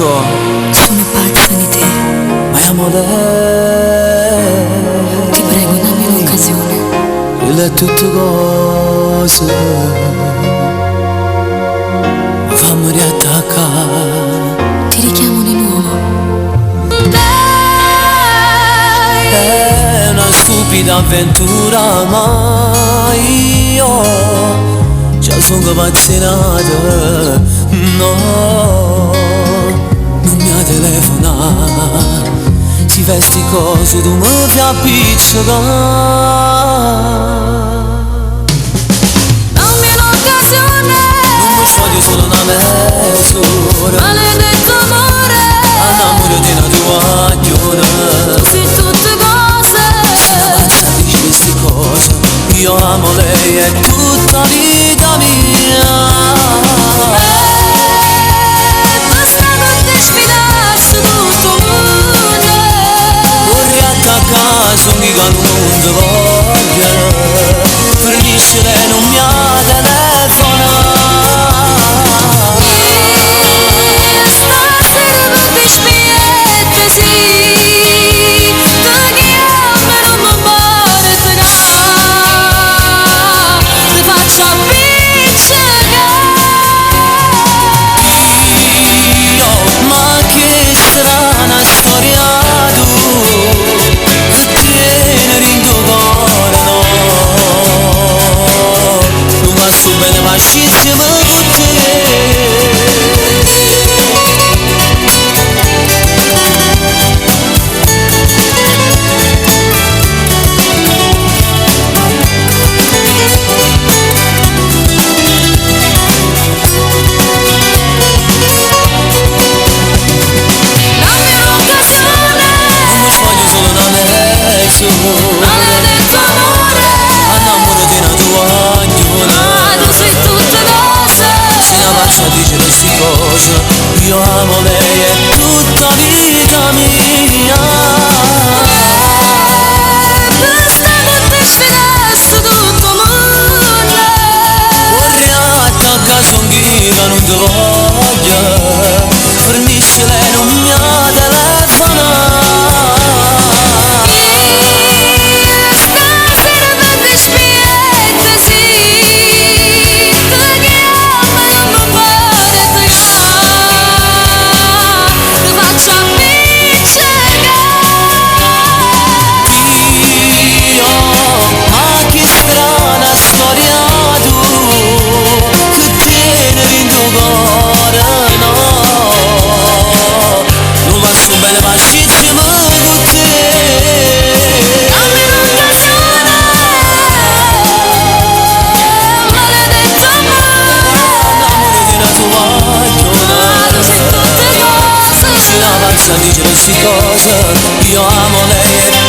faccio? Sono pazza di te. Ma amo lei. Ti prego, dammi un'occasione. Il è tutto cose, ma fammi riattaccare. Ti richiamo di nuovo. È una stupida avventura, ma io già sono vaccinato. No, non mi ha telefonato. Si vesti cose, tu mi fai appiccicare. Dammi un'occasione. Non mi sfoglio solo una mezz'ora. Maledetto amore. Annamore di una tua aglione. Tu sei tutte cose. Se la pazza dice queste cose, io amo lei, è tutta vita mia. Basta non ti sfidarsi tutto mondo. Vorrei attaccare su chi non ti voglia. Fornisce lei non mi ha telefonato. Stasera non ti spieghi, sì. Paghiamo non mi pare ti faccio appiccicare. Io, ma che strana storia tu, che tenere in tuo cuore, no. Non va su bene ma scizziamo con te. Dammi un'occasione. Non mi sfoglio solo una mezz'ora. Maledetto amore. Annamore di una tua aglione. Tu sei tutte cose. Se la pazza dice queste cose, io amo lei, è tutta vita mia. Basta non ti sfidarsi tutto mondo. Vorrei attaccare su chi non ti voglia. Fornisce lei non mi ha telefonato. Stasera non ti spieghi, sì. Paghiamo non mi pare ti faccio appiccicare. Io, ma che strana storia tu, che tenere in tuo cuore, no. Non va su bene ma scizziamo con te. Dammi un'occasione. Maledetto amore. L'amore di una tua aglione. Tu sei tutte cose. Se la pazza dice queste cose, io amo lei, è